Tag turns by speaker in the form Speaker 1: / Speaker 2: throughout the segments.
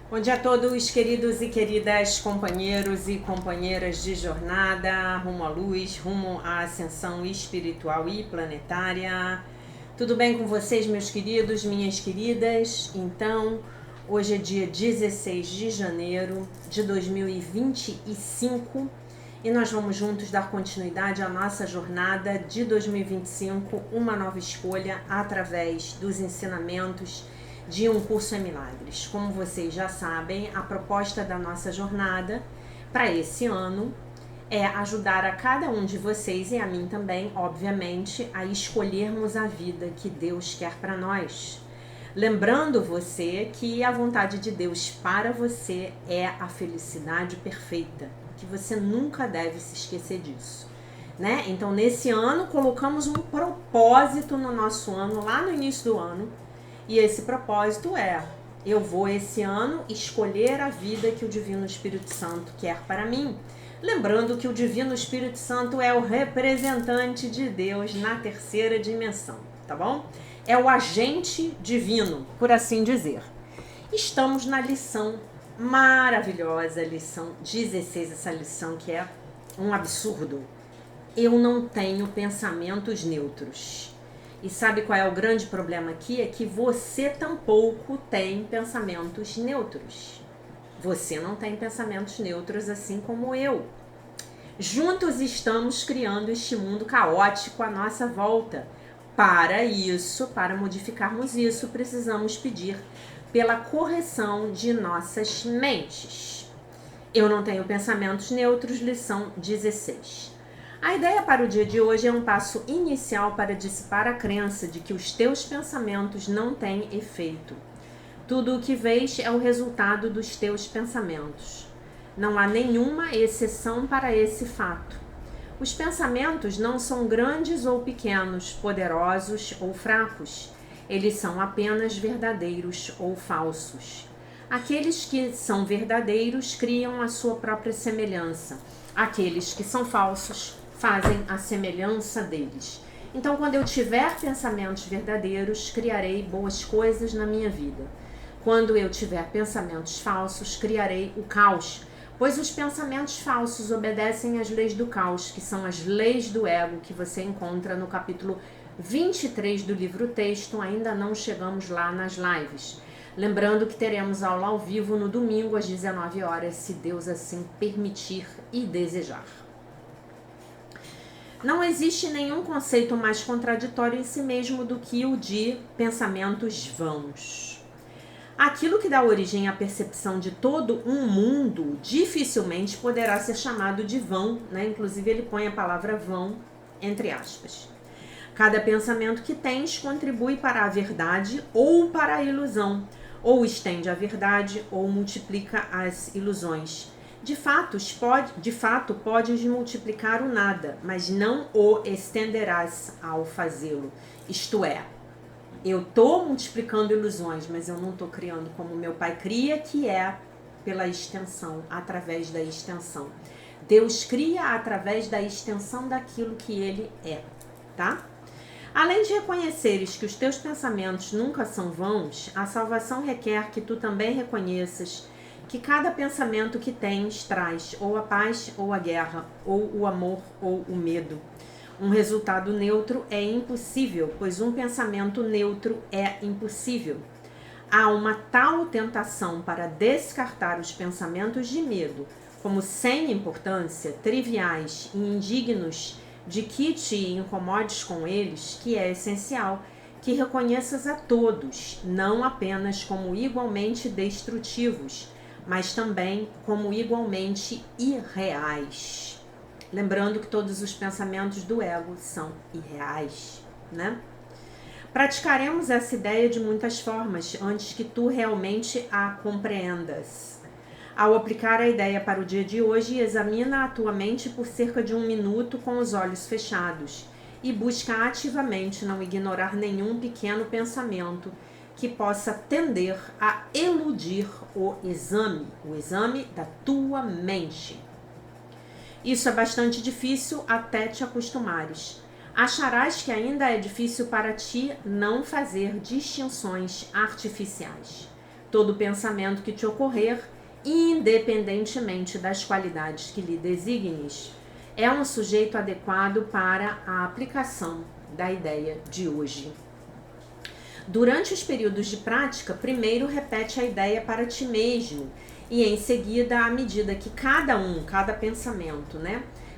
Speaker 1: Bom dia a todos, queridos e queridas companheiros e companheiras de jornada rumo à luz, rumo à ascensão espiritual e planetária. Tudo bem com vocês, meus queridos, minhas queridas? Então, hoje é dia 16 de janeiro de 2025 e nós vamos juntos dar continuidade à nossa jornada de 2025, uma nova escolha através dos ensinamentos de Um Curso em Milagres. Como vocês já sabem, a proposta da nossa jornada para esse ano é ajudar a cada um de vocês e a mim também, obviamente, a escolhermos a vida que Deus quer para nós. Lembrando você que a vontade de Deus para você é a felicidade perfeita, que você nunca deve se esquecer disso, né? Então, nesse ano, colocamos um propósito no nosso ano, lá no início do ano, e esse propósito é: eu vou esse ano escolher a vida que o Divino Espírito Santo quer para mim. Lembrando que o Divino Espírito Santo é o representante de Deus na terceira dimensão, tá bom? É o agente divino, por assim dizer. Estamos na lição maravilhosa, lição 16, essa lição que é um absurdo. Eu não tenho pensamentos neutros. E sabe qual é o grande problema aqui? É que você tampouco tem pensamentos neutros. Você não tem pensamentos neutros assim como eu. Juntos estamos criando este mundo caótico à nossa volta. Para isso, para modificarmos isso, precisamos pedir pela correção de nossas mentes. Eu não tenho pensamentos neutros, lição 16. A ideia para o dia de hoje é um passo inicial para dissipar a crença de que os teus pensamentos não têm efeito. Tudo o que vês é o resultado dos teus pensamentos. Não há nenhuma exceção para esse fato. Os pensamentos não são grandes ou pequenos, poderosos ou fracos. Eles são apenas verdadeiros ou falsos. Aqueles que são verdadeiros criam a sua própria semelhança. Aqueles que são falsos fazem a semelhança deles. Então, quando eu tiver pensamentos verdadeiros, criarei boas coisas na minha vida. Quando eu tiver pensamentos falsos, criarei o caos, pois os pensamentos falsos obedecem às leis do caos, que são as leis do ego, que você encontra no capítulo 23 do livro texto. Ainda não chegamos lá nas lives. Lembrando que teremos aula ao vivo no domingo às 19 horas, se Deus assim permitir e desejar. Não existe nenhum conceito mais contraditório em si mesmo do que o de pensamentos vãos. Aquilo que dá origem à percepção de todo um mundo dificilmente poderá ser chamado de vão, né? Inclusive ele põe a palavra vão entre aspas. Cada pensamento que tens contribui para a verdade ou para a ilusão, ou estende a verdade ou multiplica as ilusões. De fato, podes multiplicar o nada, mas não o estenderás ao fazê-lo. Isto é, eu estou multiplicando ilusões, mas eu não estou criando como meu pai cria, que é pela extensão, através da extensão. Deus cria através da extensão daquilo que ele é, tá? Além de reconheceres que os teus pensamentos nunca são vãos, a salvação requer que tu também reconheças que cada pensamento que tens traz ou a paz ou a guerra, ou o amor ou o medo. Um resultado neutro é impossível, pois um pensamento neutro é impossível. Há uma tal tentação para descartar os pensamentos de medo como sem importância, triviais e indignos de que te incomodes com eles, que é essencial que reconheças a todos, não apenas como igualmente destrutivos, mas também como igualmente irreais. Lembrando que todos os pensamentos do ego são irreais, né? Praticaremos essa ideia de muitas formas antes que tu realmente a compreendas. Ao aplicar a ideia para o dia de hoje, examina a tua mente por cerca de 1 minuto com os olhos fechados e busca ativamente não ignorar nenhum pequeno pensamento que possa tender a eludir o exame da tua mente. Isso é bastante difícil até te acostumares. Acharás que ainda é difícil para ti não fazer distinções artificiais. Todo pensamento que te ocorrer, independentemente das qualidades que lhe designes, é um sujeito adequado para a aplicação da ideia de hoje. Durante os períodos de prática, primeiro repete a ideia para ti mesmo e em seguida, à medida que cada pensamento,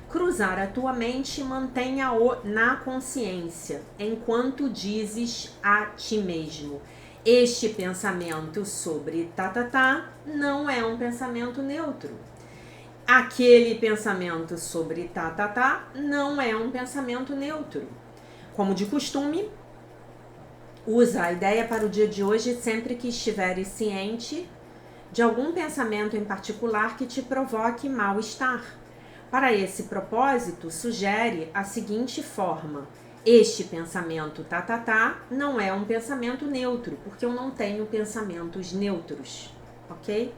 Speaker 1: cruzar a tua mente, mantenha-o na consciência, enquanto dizes a ti mesmo: este pensamento sobre não é um pensamento neutro. Aquele pensamento sobre não é um pensamento neutro. Como de costume, usa a ideia para o dia de hoje sempre que estiveres ciente de algum pensamento em particular que te provoque mal-estar. Para esse propósito, sugere a seguinte forma: este pensamento não é um pensamento neutro, porque eu não tenho pensamentos neutros, ok?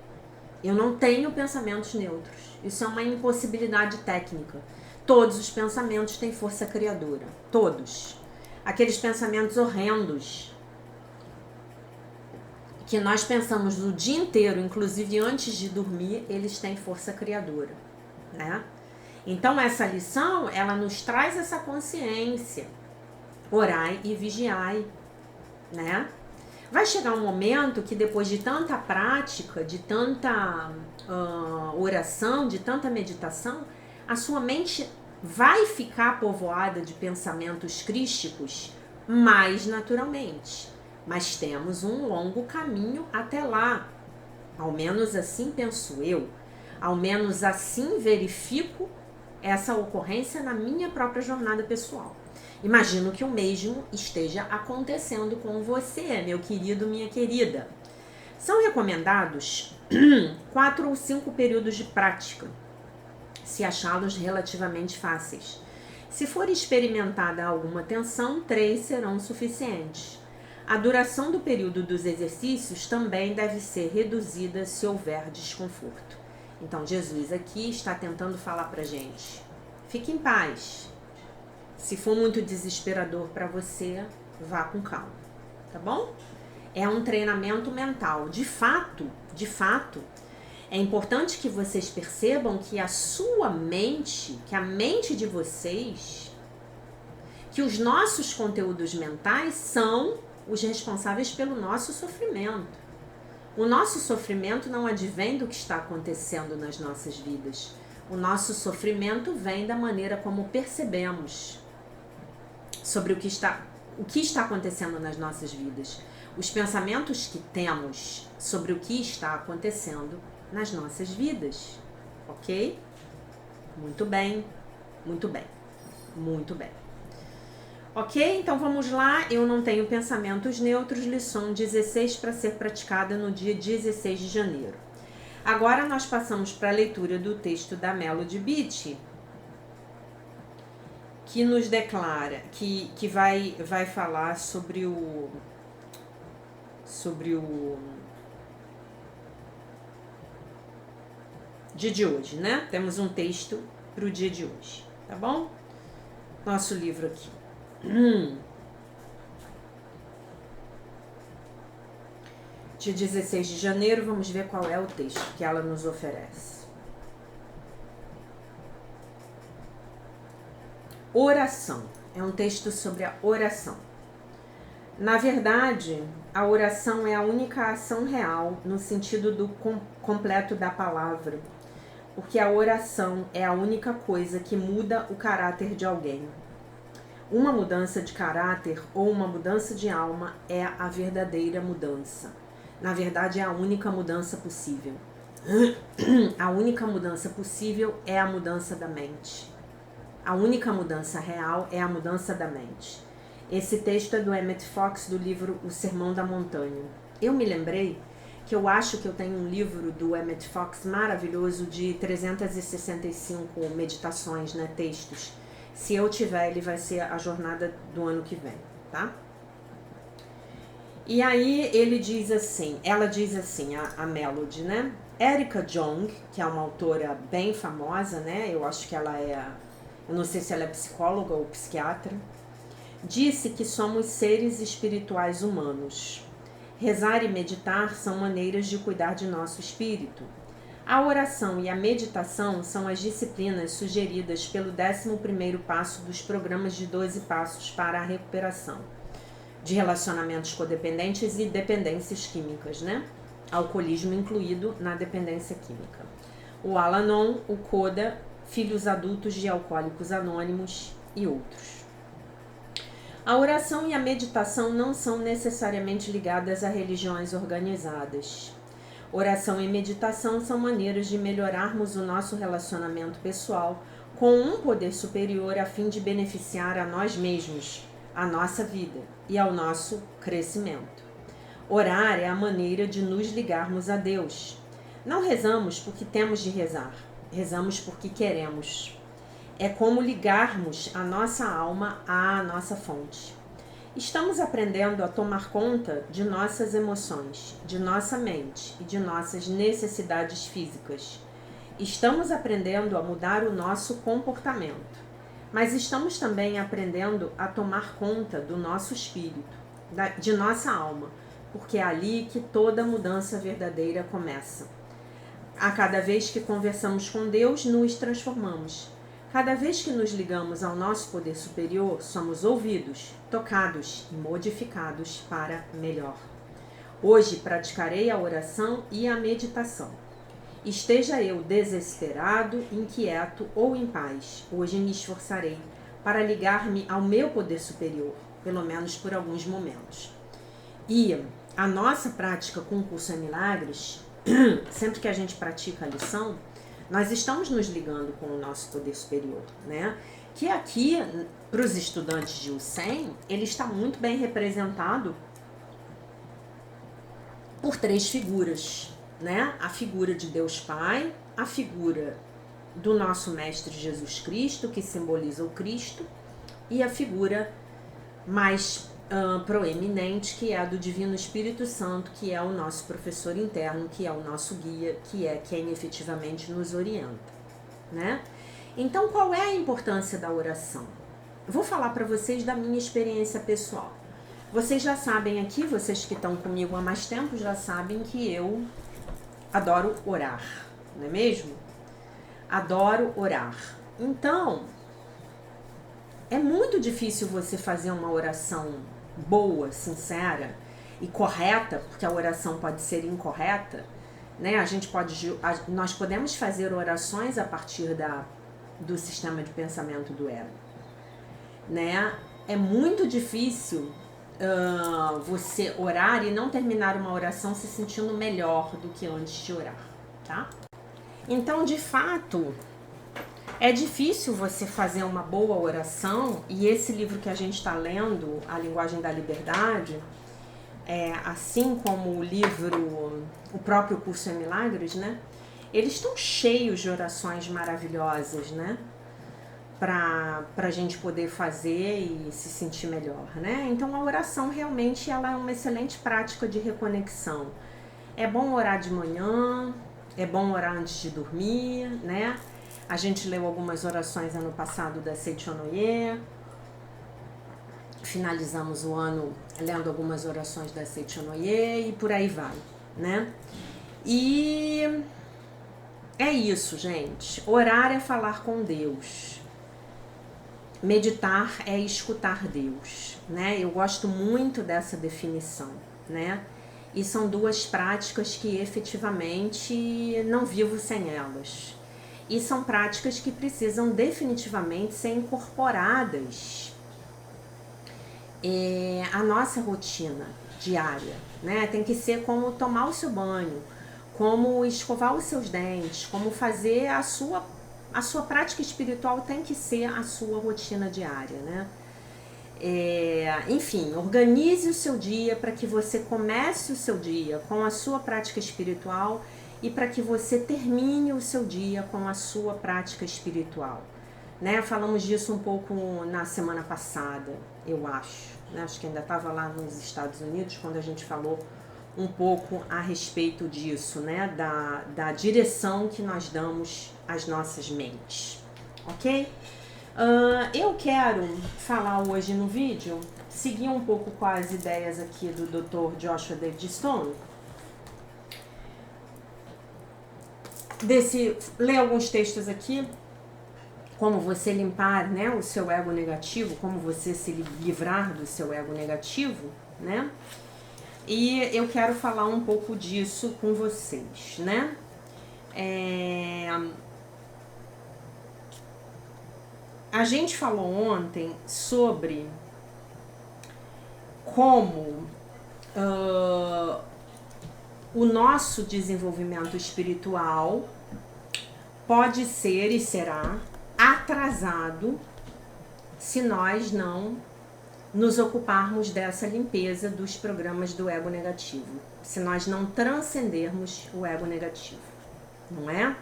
Speaker 1: Eu não tenho pensamentos neutros. Isso é uma impossibilidade técnica. Todos os pensamentos têm força criadora. Todos. Aqueles pensamentos horrendos que nós pensamos o dia inteiro, inclusive antes de dormir, eles têm força criadora, né? Então essa lição, ela nos traz essa consciência. Orai e vigiai, né? Vai chegar um momento que depois de tanta prática, de tanta oração, de tanta meditação, a sua mente vai ficar povoada de pensamentos crísticos mais naturalmente. Mas temos um longo caminho até lá. Ao menos assim penso eu. Ao menos assim verifico essa ocorrência na minha própria jornada pessoal. Imagino que o mesmo esteja acontecendo com você, meu querido, minha querida. São recomendados 4 ou 5 períodos de prática, se achá-los relativamente fáceis. Se for experimentada alguma tensão, 3 serão suficientes. A duração do período dos exercícios também deve ser reduzida se houver desconforto. Então, Jesus aqui está tentando falar pra gente: fique em paz. Se for muito desesperador para você, vá com calma, tá bom? É um treinamento mental. De fato, é importante que vocês percebam que a sua mente, que a mente de vocês, que os nossos conteúdos mentais são os responsáveis pelo nosso sofrimento. O nosso sofrimento não advém do que está acontecendo nas nossas vidas. O nosso sofrimento vem da maneira como percebemos sobre o que está acontecendo nas nossas vidas. Os pensamentos que temos sobre o que está acontecendo nas nossas vidas. Ok? Muito bem, muito bem, muito bem. Ok? Então vamos lá. Eu não tenho pensamentos neutros, lição 16 para ser praticada no dia 16 de janeiro. Agora nós passamos para a leitura do texto da Melody Beattie, que nos declara, que vai falar sobre o dia de hoje, né? Temos um texto para o dia de hoje, tá bom? Nosso livro aqui. Dia 16 de janeiro, vamos ver qual é o texto que ela nos oferece. Oração. É um texto sobre a oração. Na verdade, a oração é a única ação real no sentido do completo da palavra, porque a oração é a única coisa que muda o caráter de alguém. Uma mudança de caráter ou uma mudança de alma é a verdadeira mudança. Na verdade, é a única mudança possível. A única mudança possível é a mudança da mente. A única mudança real é a mudança da mente. Esse texto é do Emmett Fox, do livro O Sermão da Montanha. Eu me lembrei que eu acho que eu tenho um livro do Emmett Fox maravilhoso de 365 meditações, né, textos. Se eu tiver, ele vai ser a jornada do ano que vem, tá? E aí ela diz assim, a Melody, né? Erica Jong, que é uma autora bem famosa, né? Eu acho que ela eu não sei se ela é psicóloga ou psiquiatra, disse que somos seres espirituais humanos. Rezar e meditar são maneiras de cuidar de nosso espírito. A oração e a meditação são as disciplinas sugeridas pelo 11º passo dos programas de 12 passos para a recuperação de relacionamentos codependentes e dependências químicas, né? Alcoolismo incluído na dependência química. O Al-Anon, o CODA, Filhos Adultos de Alcoólicos Anônimos e outros. A oração e a meditação não são necessariamente ligadas a religiões organizadas. Oração e meditação são maneiras de melhorarmos o nosso relacionamento pessoal com um poder superior a fim de beneficiar a nós mesmos, a nossa vida e ao nosso crescimento. Orar é a maneira de nos ligarmos a Deus. Não rezamos porque temos de rezar, rezamos porque queremos. É como ligarmos a nossa alma à nossa fonte. Estamos aprendendo a tomar conta de nossas emoções, de nossa mente e de nossas necessidades físicas. Estamos aprendendo a mudar o nosso comportamento, mas estamos também aprendendo a tomar conta do nosso espírito, de nossa alma, porque é ali que toda mudança verdadeira começa. A cada vez que conversamos com Deus, nos transformamos. Cada vez que nos ligamos ao nosso poder superior, somos ouvidos, tocados e modificados para melhor. Hoje praticarei a oração e a meditação. Esteja eu desesperado, inquieto ou em paz, hoje me esforçarei para ligar-me ao meu poder superior, pelo menos por alguns momentos. E a nossa prática com o Curso em Milagres, sempre que a gente pratica a lição, nós estamos nos ligando com o nosso poder superior, né? Que aqui, para os estudantes de U100, ele está muito bem representado por 3 figuras, né? A figura de Deus Pai, a figura do nosso Mestre Jesus Cristo, que simboliza o Cristo, e a figura mais proeminente, que é a do Divino Espírito Santo, que é o nosso professor interno, que é o nosso guia, que é quem efetivamente nos orienta, né? Então, qual é a importância da oração? Vou falar para vocês da minha experiência pessoal. Vocês já sabem aqui, vocês que estão comigo há mais tempo, já sabem que eu adoro orar, não é mesmo? Adoro orar. Então, é muito difícil você fazer uma oração boa, sincera e correta, porque a oração pode ser incorreta, né? Nós podemos fazer orações a partir do sistema de pensamento do ego, né? É muito difícil você orar e não terminar uma oração se sentindo melhor do que antes de orar, tá? Então, de fato, é difícil você fazer uma boa oração, e esse livro que a gente está lendo, A Linguagem da Liberdade, assim como o próprio Curso em Milagres, né? Eles estão cheios de orações maravilhosas, né? Para a gente poder fazer e se sentir melhor, né? Então, a oração realmente ela é uma excelente prática de reconexão. É bom orar de manhã, é bom orar antes de dormir, né? A gente leu algumas orações ano passado da Seichonoye. Finalizamos o ano lendo algumas orações da Seichonoye e por aí vai, né? E é isso, gente. Orar é falar com Deus. Meditar é escutar Deus, né? Eu gosto muito dessa definição, né? E são 2 práticas que efetivamente não vivo sem elas. E são práticas que precisam definitivamente ser incorporadas à nossa rotina diária, né? Tem que ser como tomar o seu banho, como escovar os seus dentes, como fazer a sua prática espiritual tem que ser a sua rotina diária, né? Enfim, organize o seu dia para que você comece o seu dia com a sua prática espiritual e para que você termine o seu dia com a sua prática espiritual, né? Falamos disso um pouco na semana passada, eu acho, né? Acho que ainda estava lá nos Estados Unidos quando a gente falou um pouco a respeito disso, né? Da direção que nós damos às nossas mentes, ok? Eu quero falar hoje no vídeo seguir um pouco com as ideias aqui do Dr. Joshua David Stone, ler alguns textos aqui, como você limpar, né, o seu ego negativo, como você se livrar do seu ego negativo, né? E eu quero falar um pouco disso com vocês, né? A gente falou ontem sobre como o nosso desenvolvimento espiritual pode ser e será atrasado se nós não nos ocuparmos dessa limpeza dos programas do ego negativo, se nós não transcendermos o ego negativo, não é?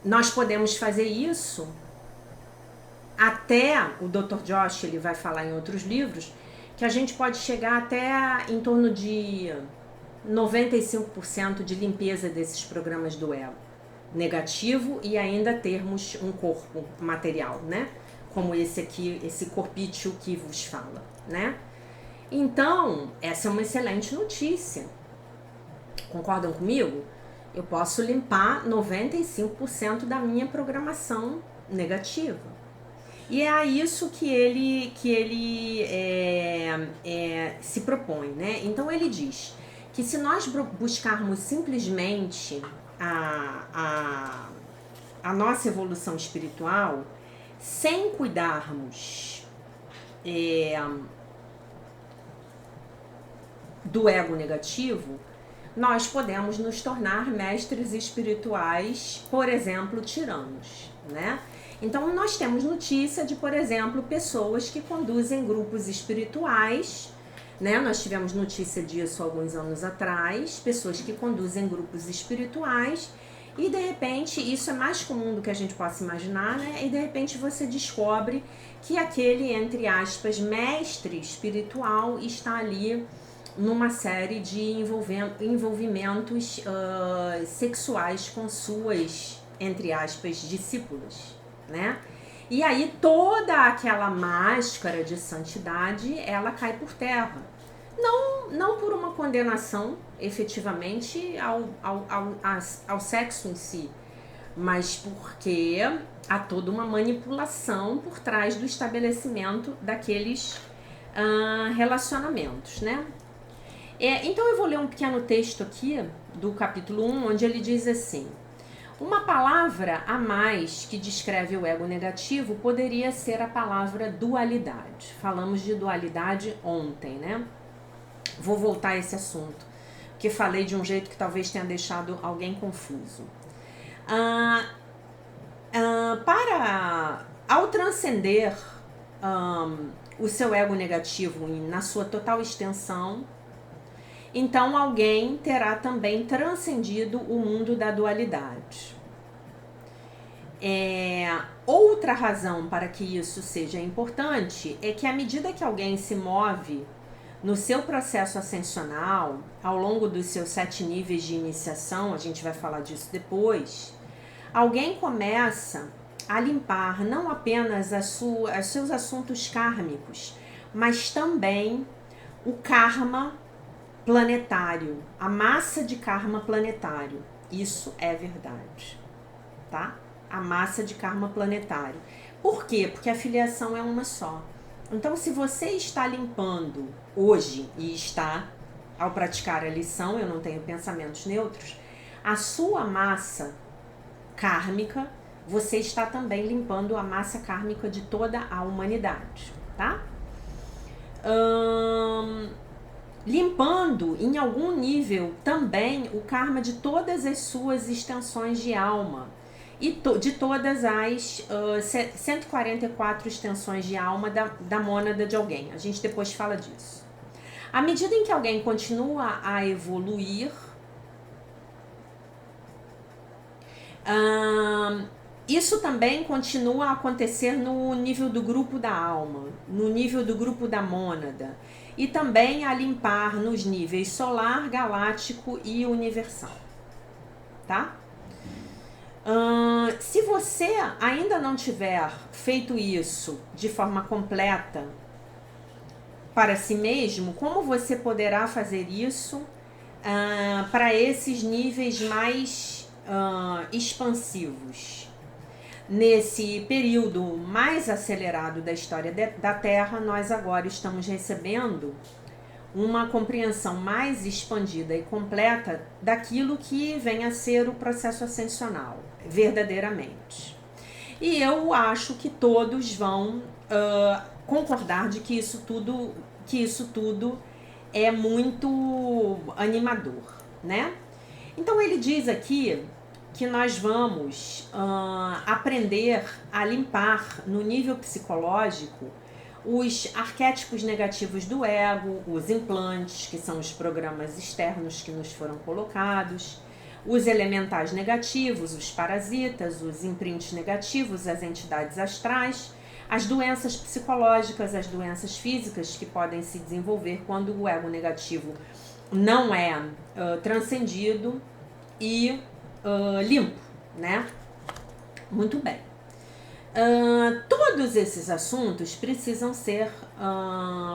Speaker 1: Nós podemos fazer isso até, o Dr. Josh, ele vai falar em outros livros, que a gente pode chegar até em torno de 95% de limpeza desses programas do ego negativo e ainda termos um corpo material, né? Como esse aqui, esse corpício que vos fala, né? Então, essa é uma excelente notícia. Concordam comigo? Eu posso limpar 95% da minha programação negativa. E é a isso que ele se propõe, né? Então ele diz que se nós buscarmos simplesmente a nossa evolução espiritual, sem cuidarmos do ego negativo, nós podemos nos tornar mestres espirituais, por exemplo, tiranos, né? Então, nós temos notícia de, por exemplo, pessoas que conduzem grupos espirituais, né? Nós tivemos notícia disso alguns anos atrás, pessoas que conduzem grupos espirituais e, de repente, isso é mais comum do que a gente possa imaginar, né? E, de repente, você descobre que aquele, entre aspas, mestre espiritual está ali numa série de envolvimentos sexuais com suas, entre aspas, discípulas, né? E aí toda aquela máscara de santidade, ela cai por terra. Não por uma condenação, efetivamente, ao sexo em si, mas porque há toda uma manipulação por trás do estabelecimento daqueles relacionamentos, né? Então eu vou ler um pequeno texto aqui do capítulo 1, onde ele diz assim: uma palavra a mais que descreve o ego negativo poderia ser a palavra dualidade. Falamos de dualidade ontem, né? Vou voltar a esse assunto, porque falei de um jeito que talvez tenha deixado alguém confuso. Ao transcender o seu ego negativo na sua total extensão, então alguém terá também transcendido o mundo da dualidade. Outra razão para que isso seja importante é que à medida que alguém se move no seu processo ascensional, ao longo dos seus 7 níveis de iniciação, a gente vai falar disso depois, alguém começa a limpar não apenas os seus assuntos kármicos, mas também o karma planetário, a massa de karma planetário. Isso é verdade, tá? A massa de karma planetário. Por quê? Porque a filiação é uma só. Então, se você está limpando hoje, e está, ao praticar a lição, eu não tenho pensamentos neutros, a sua massa kármica, você está também limpando a massa kármica de toda a humanidade, tá? Limpando em algum nível também o karma de todas as suas extensões de alma e de todas as 144 extensões de alma da mônada de alguém. A gente depois fala disso. À medida em que alguém continua a evoluir, isso também continua a acontecer no nível do grupo da alma, no nível do grupo da mônada, e também a limpar nos níveis solar, galáctico e universal, tá? Se você ainda não tiver feito isso de forma completa para si mesmo, como você poderá fazer isso para esses níveis mais expansivos? Nesse período mais acelerado da história da Terra, nós agora estamos recebendo uma compreensão mais expandida e completa daquilo que vem a ser o processo ascensional, verdadeiramente. E eu acho que todos vão concordar de que isso tudo é muito animador, né? Então ele diz aqui que nós vamos aprender a limpar no nível psicológico os arquétipos negativos do ego, os implantes, que são os programas externos que nos foram colocados, os elementais negativos, os parasitas, os imprints negativos, as entidades astrais, as doenças psicológicas, as doenças físicas que podem se desenvolver quando o ego negativo não é transcendido e limpo, né? Muito bem. Todos esses assuntos precisam ser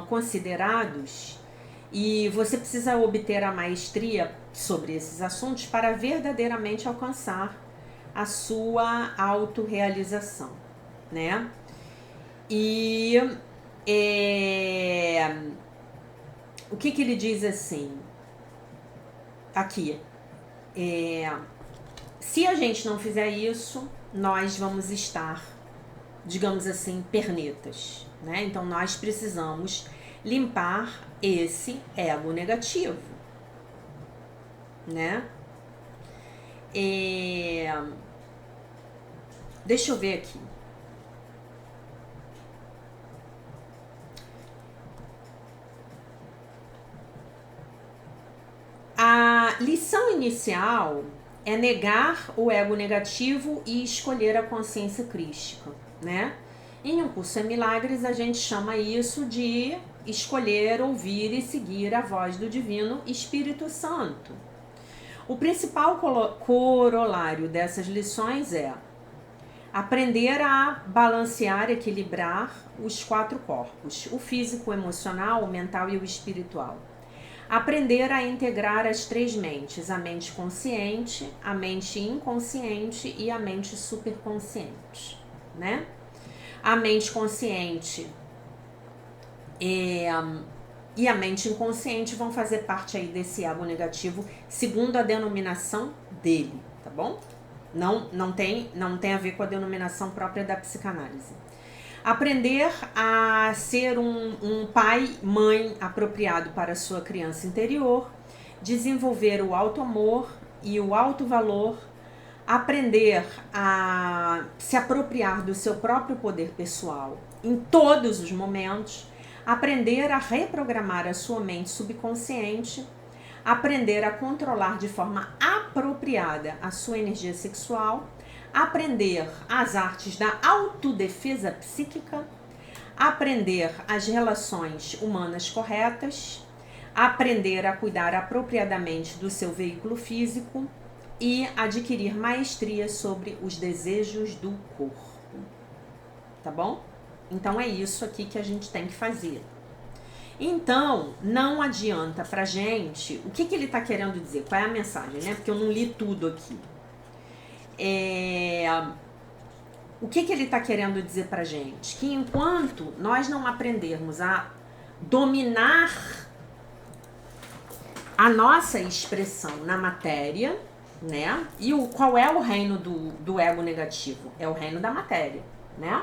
Speaker 1: considerados e você precisa obter a maestria sobre esses assuntos para verdadeiramente alcançar a sua autorrealização, né? E o que ele diz assim aqui? Se a gente não fizer isso, nós vamos estar, digamos assim, pernetas, né? Então nós precisamos limpar esse ego negativo, né? Deixa eu ver aqui. A lição inicial é negar o ego negativo e escolher a consciência crística, né? Em Um Curso em Milagres, a gente chama isso de escolher, ouvir e seguir a voz do Divino Espírito Santo. O principal corolário dessas lições é aprender a balancear, equilibrar os 4 corpos, o físico, o emocional, o mental e o espiritual. Aprender a integrar as 3 mentes, a mente consciente, a mente inconsciente e a mente superconsciente, né? A mente consciente e a mente inconsciente vão fazer parte aí desse ego negativo, segundo a denominação dele, tá bom? Não tem a ver com a denominação própria da psicanálise. Aprender a ser um pai, mãe apropriado para a sua criança interior, desenvolver o auto-amor e o auto-valor, aprender a se apropriar do seu próprio poder pessoal em todos os momentos, aprender a reprogramar a sua mente subconsciente, aprender a controlar de forma apropriada a sua energia sexual, aprender as artes da autodefesa psíquica, aprender as relações humanas corretas, aprender a cuidar apropriadamente do seu veículo físico e adquirir maestria sobre os desejos do corpo. Tá bom? Então é isso aqui que a gente tem que fazer. Então, não adianta pra gente... O que ele tá querendo dizer? Qual é a mensagem, né? Porque eu não li tudo aqui. O que ele está querendo dizer pra gente? Que enquanto nós não aprendermos a dominar a nossa expressão na matéria, né? E qual é o reino do ego negativo? É o reino da matéria, né?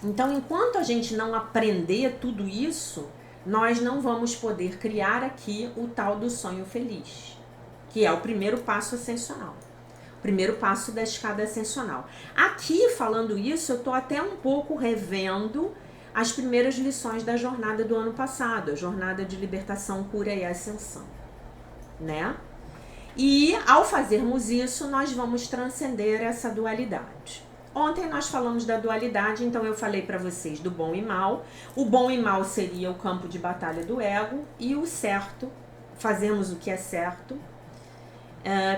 Speaker 1: Então, enquanto a gente não aprender tudo isso, nós não vamos poder criar aqui o tal do sonho feliz, que é o primeiro passo ascensional, o primeiro passo da escada ascensional. Aqui, falando isso, eu estou até um pouco revendo as primeiras lições da jornada do ano passado, a jornada de libertação, cura e ascensão, né? E ao fazermos isso, nós vamos transcender essa dualidade. Ontem nós falamos da dualidade, então eu falei para vocês do bom e mal. O bom e mal seria o campo de batalha do ego, e o certo, fazemos o que é certo,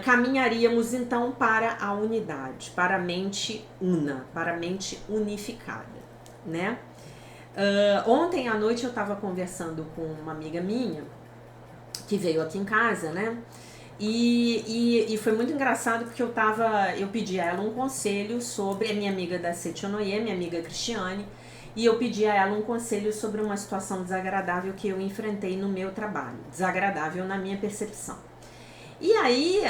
Speaker 1: caminharíamos então para a unidade, para a mente una, para a mente unificada, né? Ontem à noite eu estava conversando com uma amiga minha que veio aqui em casa, né? E foi muito engraçado porque eu pedi a ela um conselho sobre a minha amiga da Setionoye, minha amiga Cristiane, e eu pedi a ela um conselho sobre uma situação desagradável que eu enfrentei no meu trabalho, desagradável na minha percepção. E aí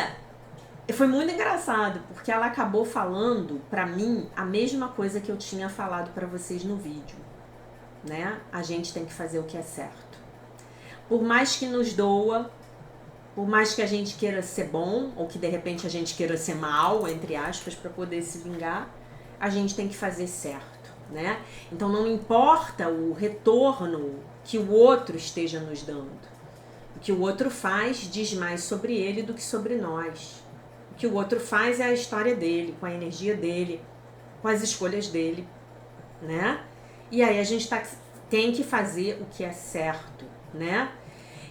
Speaker 1: foi muito engraçado porque ela acabou falando pra mim a mesma coisa que eu tinha falado pra vocês no vídeo, né? A gente tem que fazer o que é certo. Por mais que nos doa, por mais que a gente queira ser bom, ou que de repente a gente queira ser mal, entre aspas, para poder se vingar, a gente tem que fazer certo, né? Então não importa o retorno que o outro esteja nos dando. O que o outro faz diz mais sobre ele do que sobre nós. O que o outro faz é a história dele, com a energia dele, com as escolhas dele, né? E aí a gente tem que fazer o que é certo, né?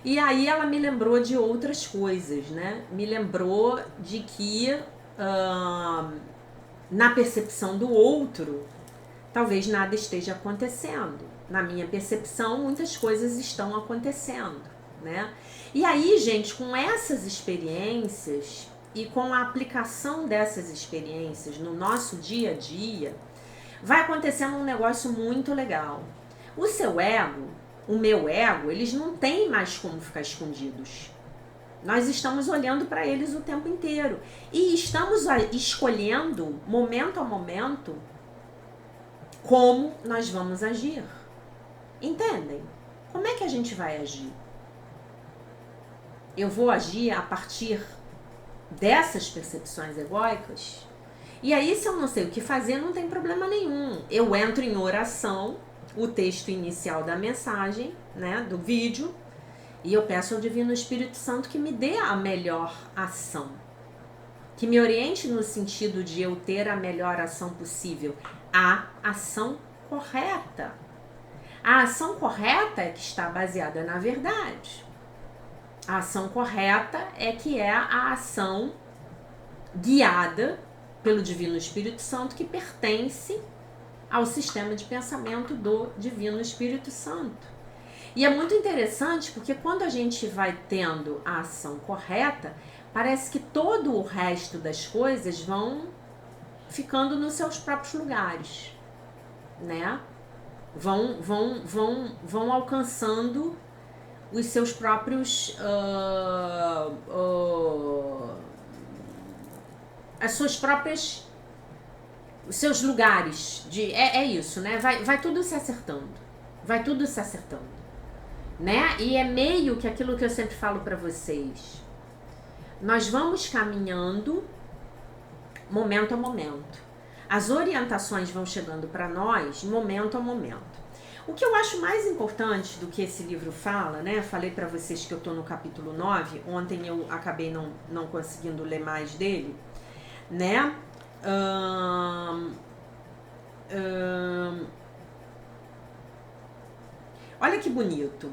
Speaker 1: E aí ela me lembrou de outras coisas, né? Me lembrou de que na percepção do outro, talvez nada esteja acontecendo. Na minha percepção, muitas coisas estão acontecendo, né? E aí, gente, com essas experiências e com a aplicação dessas experiências no nosso dia a dia, vai acontecendo um negócio muito legal. O seu ego, o meu ego, eles não têm mais como ficar escondidos. Nós estamos olhando para eles o tempo inteiro. E estamos escolhendo, momento a momento, como nós vamos agir. Entendem? Como é que a gente vai agir? Eu vou agir a partir dessas percepções egóicas? E aí, se eu não sei o que fazer, não tem problema nenhum. Eu entro em oração, o texto inicial da mensagem, né, do vídeo, e eu peço ao Divino Espírito Santo que me dê a melhor ação. Que me oriente no sentido de eu ter a melhor ação possível. A ação correta. A ação correta é que está baseada na verdade. A ação correta é que é a ação guiada pelo Divino Espírito Santo, que pertence ao sistema de pensamento do Divino Espírito Santo. E é muito interessante porque quando a gente vai tendo a ação correta, parece que todo o resto das coisas vão ficando nos seus próprios lugares, né? Vão alcançando os seus próprios as suas próprias, os seus lugares de isso, né? Vai tudo se acertando, né? E é meio que aquilo que eu sempre falo para vocês. Nós vamos caminhando momento a momento. As orientações vão chegando para nós momento a momento. O que eu acho mais importante do que esse livro fala, né? Falei para vocês que eu tô no capítulo 9, ontem eu acabei não conseguindo ler mais dele, né? Olha que bonito.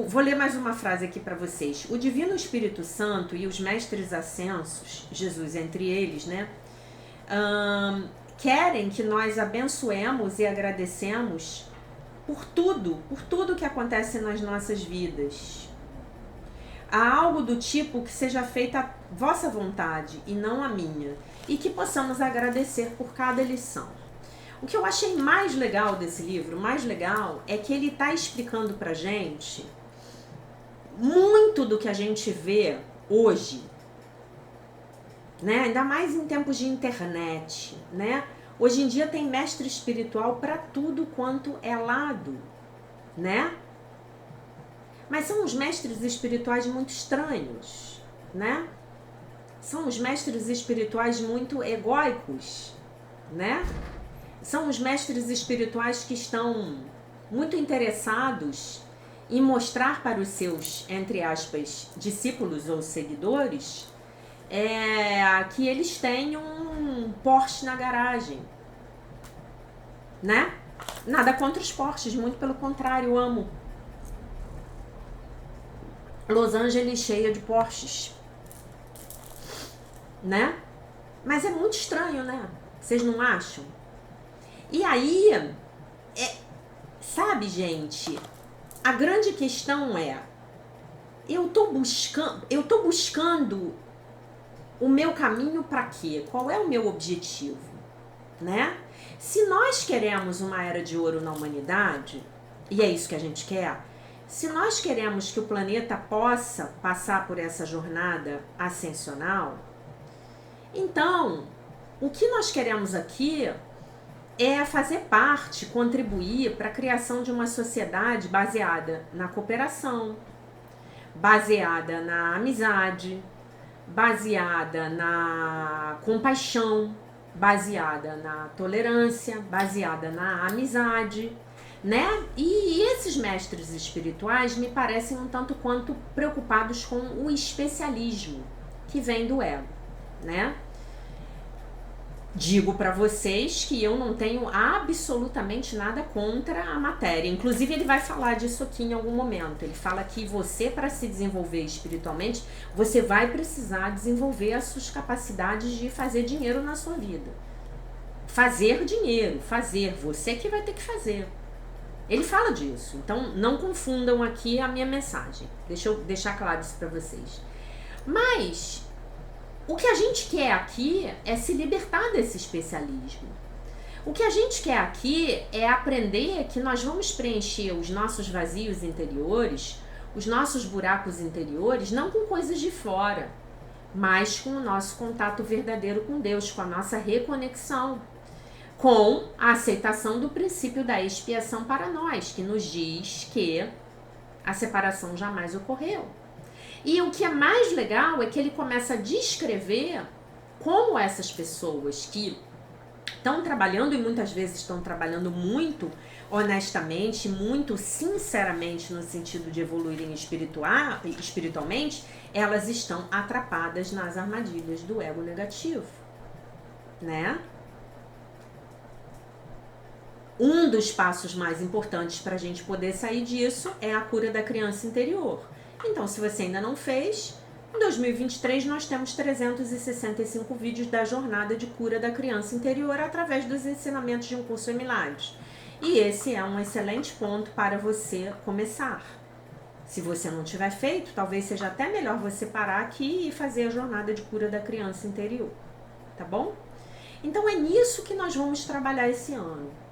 Speaker 1: Vou ler mais uma frase aqui para vocês. O Divino Espírito Santo e os mestres ascensos, Jesus entre eles, né? Querem que nós abençoemos e agradecemos por tudo que acontece nas nossas vidas. Há algo do tipo que seja feita a vossa vontade e não a minha, e que possamos agradecer por cada lição. O que eu achei mais legal desse livro, é que ele está explicando pra gente muito do que a gente vê hoje, né? Ainda mais em tempos de internet, né? Hoje em dia tem mestre espiritual para tudo quanto é lado, né? Mas são os mestres espirituais muito estranhos, né? São os mestres espirituais muito egóicos, né? São os mestres espirituais que estão muito interessados em mostrar para os seus, entre aspas, discípulos ou seguidores, que eles têm um Porsche na garagem, né? Nada contra os Porsches, muito pelo contrário, amo. Los Angeles cheia de Porsches. né? Mas é muito estranho, né? Vocês não acham? E aí, sabe, gente, a grande questão é, eu tô buscando o meu caminho para quê? Qual é o meu objetivo, né? Se nós queremos uma era de ouro na humanidade, e é isso que a gente quer, se nós queremos que o planeta possa passar por essa jornada ascensional, então, o que nós queremos aqui é fazer parte, contribuir para a criação de uma sociedade baseada na cooperação, baseada na amizade, baseada na compaixão, baseada na tolerância, baseada na amizade, né? E esses mestres espirituais me parecem um tanto quanto preocupados com o especialismo que vem do ego, né? Digo para vocês que eu não tenho absolutamente nada contra a matéria. Inclusive, ele vai falar disso aqui em algum momento. Ele fala que você, para se desenvolver espiritualmente, você vai precisar desenvolver as suas capacidades de fazer dinheiro na sua vida. Fazer dinheiro, você que vai ter que fazer. Ele fala disso. Então, não confundam aqui a minha mensagem. Deixa eu deixar claro isso para vocês. Mas o que a gente quer aqui é se libertar desse especialismo. O que a gente quer aqui é aprender que nós vamos preencher os nossos vazios interiores, os nossos buracos interiores, não com coisas de fora, mas com o nosso contato verdadeiro com Deus, com a nossa reconexão, com a aceitação do princípio da expiação para nós, que nos diz que a separação jamais ocorreu. E o que é mais legal é que ele começa a descrever como essas pessoas que estão trabalhando, e muitas vezes estão trabalhando muito honestamente, muito sinceramente no sentido de evoluírem espiritualmente, elas estão atrapadas nas armadilhas do ego negativo, né? Um dos passos mais importantes para a gente poder sair disso é a cura da criança interior. Então, se você ainda não fez, em 2023 nós temos 365 vídeos da jornada de cura da criança interior através dos ensinamentos de Um Curso em Milagres. E esse é um excelente ponto para você começar. Se você não tiver feito, talvez seja até melhor você parar aqui e fazer a jornada de cura da criança interior, tá bom? Então é nisso que nós vamos trabalhar esse ano.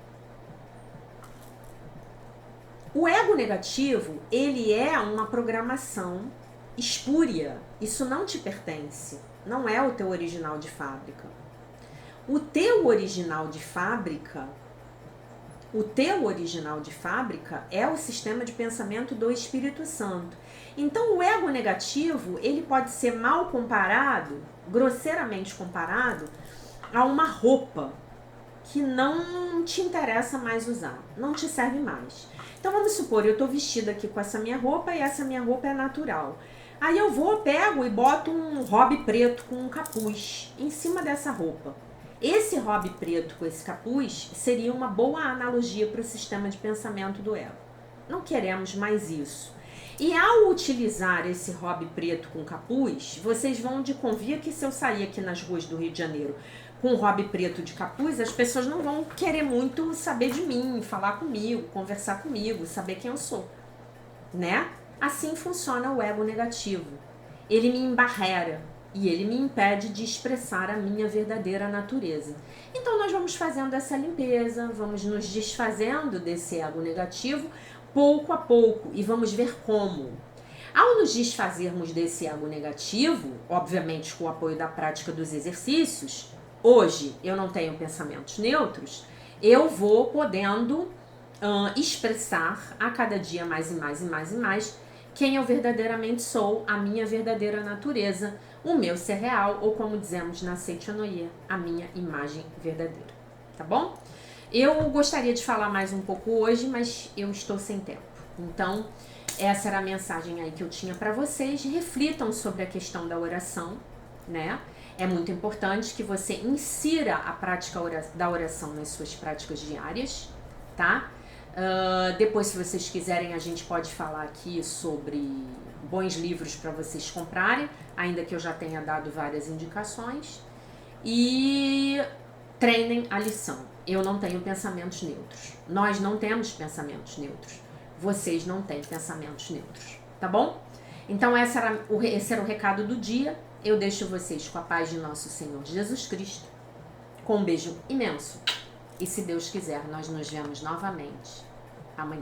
Speaker 1: O ego negativo, ele é uma programação espúria. Isso não te pertence. Não é o teu original de fábrica. O teu original de fábrica é o sistema de pensamento do Espírito Santo. Então, o ego negativo, ele pode ser mal comparado, grosseiramente comparado, a uma roupa que não te interessa mais usar, não te serve mais. Então vamos supor, eu tô vestida aqui com essa minha roupa e essa minha roupa é natural. Aí eu pego e boto um hobby preto com um capuz em cima dessa roupa. Esse hobby preto com esse capuz seria uma boa analogia para o sistema de pensamento do ego. Não queremos mais isso. E ao utilizar esse hobby preto com capuz, vocês vão de convir que se eu sair aqui nas ruas do Rio de Janeiro com um hobby preto de capuz, as pessoas não vão querer muito saber de mim, falar comigo, conversar comigo, saber quem eu sou, né? Assim funciona o ego negativo. Ele me embarrera e ele me impede de expressar a minha verdadeira natureza. Então nós vamos fazendo essa limpeza, vamos nos desfazendo desse ego negativo pouco a pouco e vamos ver como. Ao nos desfazermos desse ego negativo, obviamente com o apoio da prática dos exercícios, hoje eu não tenho pensamentos neutros, eu vou podendo expressar a cada dia mais e mais e mais e mais quem eu verdadeiramente sou, a minha verdadeira natureza, o meu ser real, ou como dizemos na Seitianoye, a minha imagem verdadeira, tá bom? Eu gostaria de falar mais um pouco hoje, mas eu estou sem tempo. Então, essa era a mensagem aí que eu tinha para vocês. Reflitam sobre a questão da oração, né? É muito importante que você insira a prática da oração nas suas práticas diárias, tá? Depois, se vocês quiserem, a gente pode falar aqui sobre bons livros para vocês comprarem, ainda que eu já tenha dado várias indicações. E treinem a lição. Eu não tenho pensamentos neutros. Nós não temos pensamentos neutros. Vocês não têm pensamentos neutros, tá bom? Então esse era o recado do dia. Eu deixo vocês com a paz de nosso Senhor Jesus Cristo, com um beijo imenso. E se Deus quiser, nós nos vemos novamente amanhã.